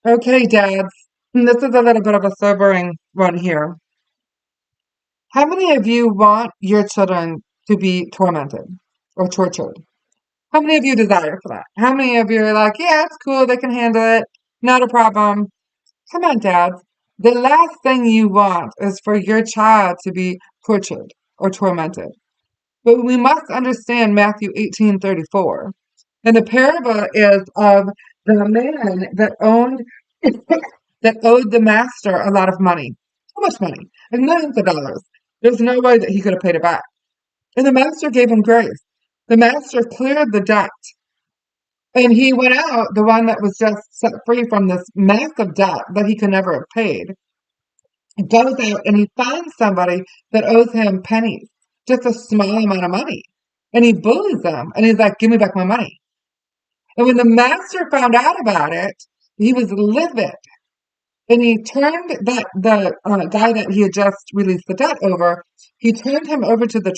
Okay, dads, this is a little bit of a sobering one here. How many of you want your children to be tormented or tortured? How many of you desire for that? How many of you are like, yeah, it's cool, they can handle it, not a problem? Come on, dads. The last thing you want is for your child to be tortured or tormented. But we must understand Matthew 18:34. And the parable is of the man that owned that owed the master a lot of money. How much money? Like millions of dollars. There's no way that he could have paid it back. And the master gave him grace. The master cleared the debt. And he went out, the one that was just set free from this massive debt that he could never have paid, goes out and he finds somebody that owes him pennies, just a small amount of money. And he bullies them and he's like, give me back my money. And when the master found out about it, he was livid. And he turned the guy that he had just released the debt over. He turned him over to the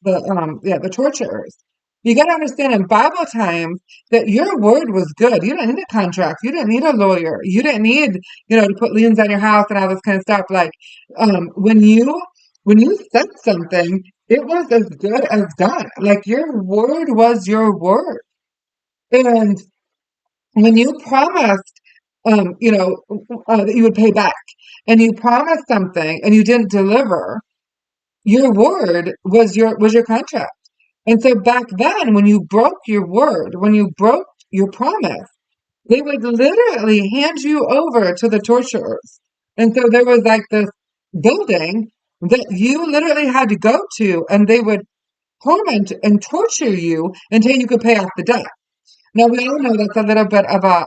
the torturers. You got to understand in Bible times that your word was good. You didn't need a contract. You didn't need a lawyer. You didn't need to put liens on your house and all this kind of stuff. Like when you said something, it was as good as done. Like your word was your word. And when you promised, that you would pay back, and you promised something and you didn't deliver, your word was your contract. And so back then, when you broke your word, when you broke your promise, they would literally hand you over to the torturers. And so there was like this building that you literally had to go to, and they would torment and torture you until you could pay off the debt. Now we all know that's a little bit of a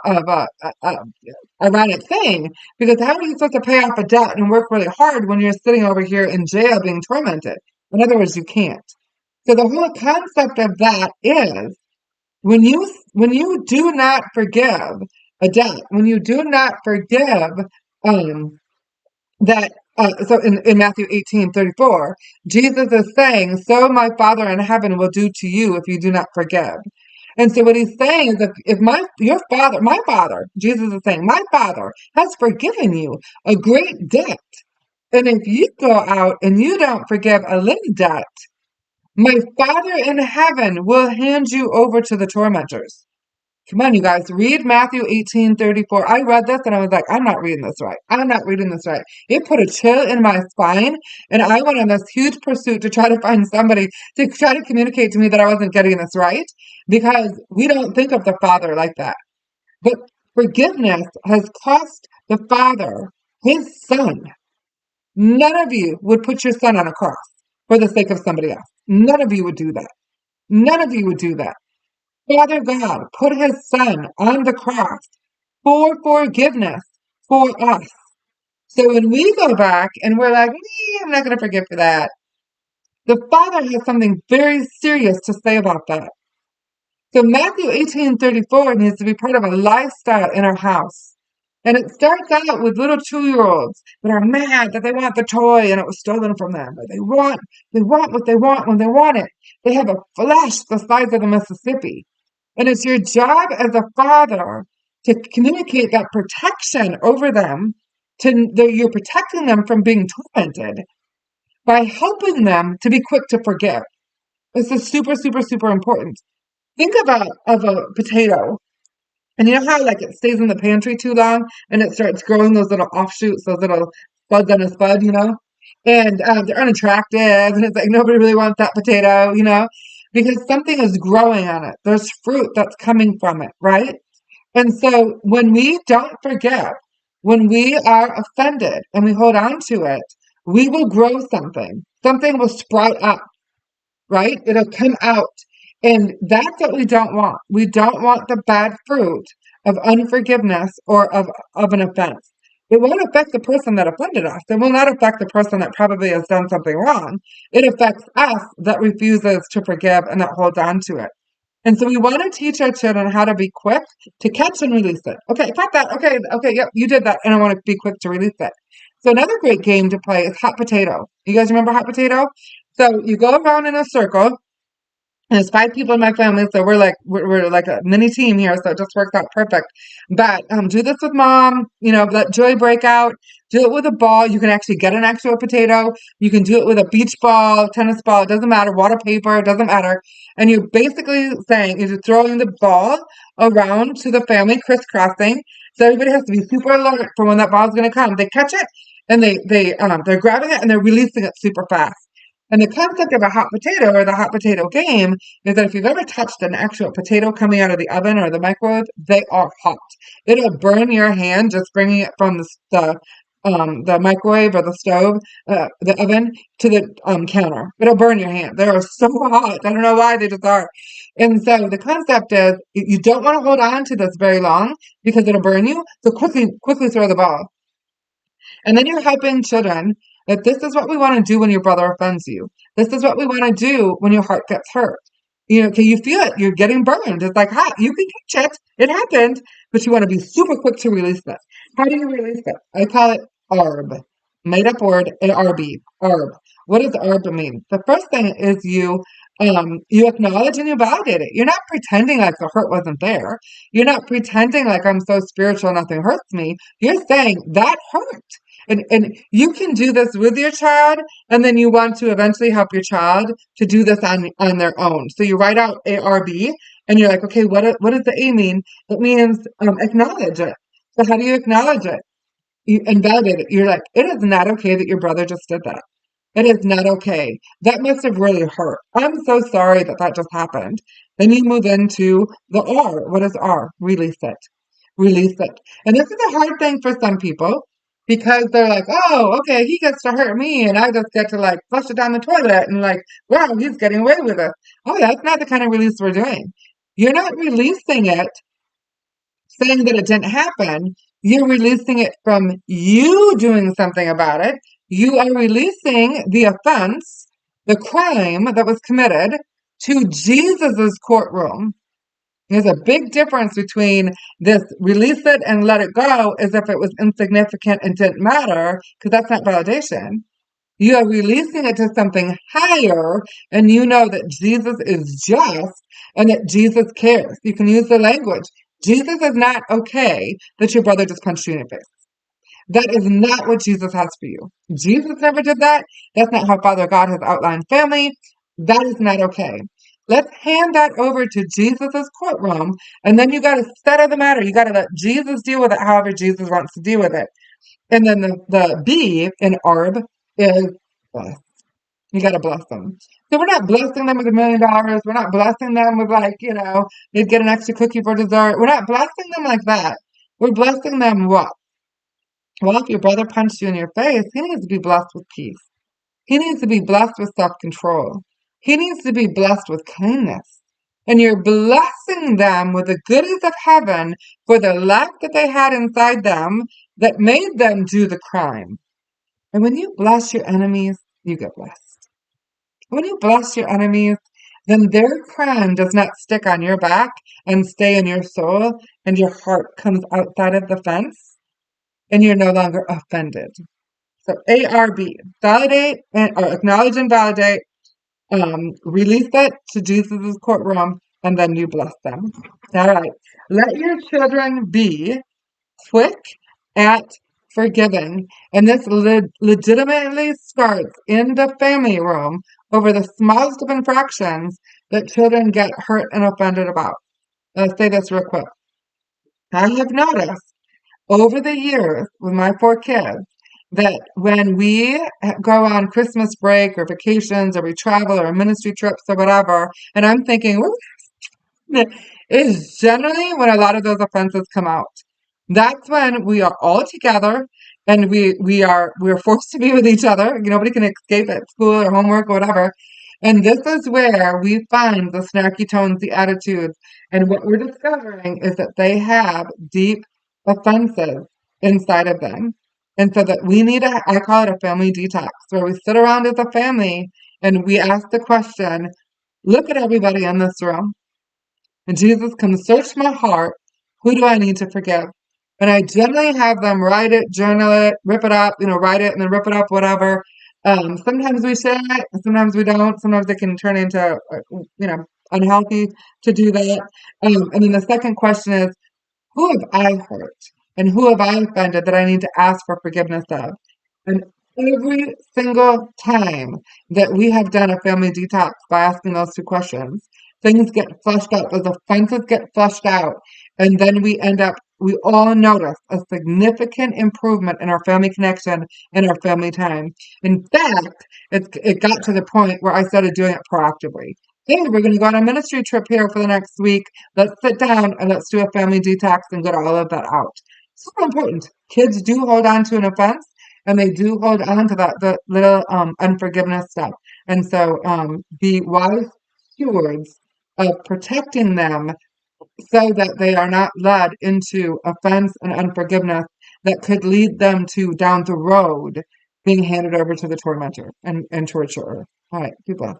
ironic thing, because how are you supposed to pay off a debt and work really hard when you're sitting over here in jail being tormented? In other words, you can't. So the whole concept of that is when you do not forgive a debt, when you do not forgive um, that. So in Matthew 18:34, Jesus is saying, "So my Father in heaven will do to you if you do not forgive." And so what he's saying is, if my father, Jesus is saying, my father has forgiven you a great debt. And if you go out and you don't forgive a little debt, my Father in heaven will hand you over to the tormentors. Come on, you guys, read Matthew 18:34. I read this and I was like, I'm not reading this right. I'm not reading this right. It put a chill in my spine, and I went on this huge pursuit to try to find somebody to try to communicate to me that I wasn't getting this right, because we don't think of the Father like that. But forgiveness has cost the Father his Son. None of you would put your son on a cross for the sake of somebody else. None of you would do that. None of you would do that. Father God put his son on the cross for forgiveness for us. So when we go back and we're like, I'm not going to forgive for that, the Father has something very serious to say about that. So Matthew 18:34 needs to be part of a lifestyle in our house. And it starts out with little 2-year-olds that are mad that they want the toy and it was stolen from them. But they want what they want when they want it. They have a flesh the size of the Mississippi. And it's your job as a father to communicate that protection over them, you're protecting them from being tormented by helping them to be quick to forgive. This is super, super, super important. Think of a potato, and you know how like it stays in the pantry too long and it starts growing those little offshoots, those little buds on a spud. And they're unattractive, and it's like nobody really wants that potato, because something is growing on it. There's fruit that's coming from it, right? And so when we don't forgive, when we are offended and we hold on to it, we will grow something. Something will sprout up, right? It'll come out. And that's what we don't want. We don't want the bad fruit of unforgiveness or of an offense. It won't affect the person that offended us. It will not affect the person that probably has done something wrong. It affects us that refuses to forgive and that holds on to it. And so we want to teach our children how to be quick to catch and release it. Okay, got that. Okay, yep, you did that. And I want to be quick to release it. So another great game to play is hot potato. You guys remember hot potato? So you go around in a circle There's 5 people in my family, so we're like a mini team here, so it just works out perfect. But do this with mom, let joy break out. Do it with a ball. You can actually get an actual potato. You can do it with a beach ball, tennis ball, it doesn't matter, water paper, it doesn't matter. And you're basically saying you're throwing the ball around to the family, crisscrossing. So everybody has to be super alert for when that ball's gonna come. They catch it and they're grabbing it and they're releasing it super fast. And the concept of a hot potato or the hot potato game is that if you've ever touched an actual potato coming out of the oven or the microwave, they are hot. It'll burn your hand just bringing it from the microwave or the stove, the oven to the counter. It'll burn your hand. They are so hot. I don't know why they just are. And so the concept is you don't want to hold on to this very long because it'll burn you. So quickly throw the ball. And then you're helping children that this is what we want to do when your brother offends you. This is what we want to do when your heart gets hurt. Can you feel it? You're getting burned. It's like hot. You can catch it. It happened, but you want to be super quick to release it. How do you release it? I call it ARB. Made up word, ARB. ARB. What does ARB mean? The first thing is you acknowledge and you validate it. You're not pretending like the hurt wasn't there. You're not pretending like I'm so spiritual, nothing hurts me. You're saying that hurt. And you can do this with your child, and then you want to eventually help your child to do this on their own. So you write out ARB, and you're like, okay, what does the A mean? It means acknowledge it. So how do you acknowledge it? You invalidate it. You're like, it is not okay that your brother just did that. It is not okay. That must have really hurt. I'm so sorry that that just happened. Then you move into the R. What is R? Release it. Release it. And this is a hard thing for some people because they're like, oh, okay, he gets to hurt me and I just get to like flush it down the toilet and like, wow, he's getting away with it. Oh, that's not the kind of release we're doing. You're not releasing it saying that it didn't happen. You're releasing it from you doing something about it. You are releasing the offense, the crime that was committed to Jesus's courtroom. There's a big difference between this release it and let it go as if it was insignificant and didn't matter, because that's not validation. You are releasing it to something higher, and you know that Jesus is just and that Jesus cares. You can use the language. Jesus is not okay that your brother just punched you in the face. That is not what Jesus has for you. Jesus never did that. That's not how Father God has outlined family. That is not okay. Let's hand that over to Jesus's courtroom, and then you got to settle the matter. You got to let Jesus deal with it however Jesus wants to deal with it. And then the B in ARB is bless. You got to bless them. So we're not blessing them with $1 million. We're not blessing them with they'd get an extra cookie for dessert. We're not blessing them like that. We're blessing them what? Well, if your brother punched you in your face, he needs to be blessed with peace. He needs to be blessed with self-control. He needs to be blessed with kindness. And you're blessing them with the goodies of heaven for the lack that they had inside them that made them do the crime. And when you bless your enemies, you get blessed. When you bless your enemies, then their crime does not stick on your back and stay in your soul, and your heart comes outside of the fence, and you're no longer offended. So ARB, validate or acknowledge and validate, release it to Jesus' courtroom, and then you bless them. All right. Let your children be quick at forgiving. And this legitimately starts in the family room over the smallest of infractions that children get hurt and offended about. Let's say this real quick. I have noticed over the years with my 4 kids that when we go on Christmas break or vacations or we travel or ministry trips or whatever, and I'm thinking, is generally when a lot of those offenses come out. That's when we are all together and we're forced to be with each other. Nobody can escape at school or homework or whatever. And this is where we find the snarky tones, the attitudes. And what we're discovering is that they have deep offenses inside of them. And so that we need I call it a family detox, where we sit around as a family and we ask the question, look at everybody in this room. And Jesus, come search my heart. Who do I need to forgive? And I generally have them write it, journal it, rip it up, write it and then rip it up, whatever. Sometimes we share it, sometimes we don't. Sometimes it can turn into, unhealthy to do that. And then the second question is, who have I hurt and who have I offended that I need to ask for forgiveness of? And every single time that we have done a family detox by asking those two questions, things get flushed out, those offenses get flushed out, and then we all notice a significant improvement in our family connection and our family time. In fact, it got to the point where I started doing it proactively. Hey, we're going to go on a ministry trip here for the next week. Let's sit down and let's do a family detox and get all of that out. Super important. Kids do hold on to an offense and they do hold on to that the little unforgiveness stuff. And so be wise stewards of protecting them so that they are not led into offense and unforgiveness that could lead them to down the road being handed over to the tormentor and torturer. All right, be blessed.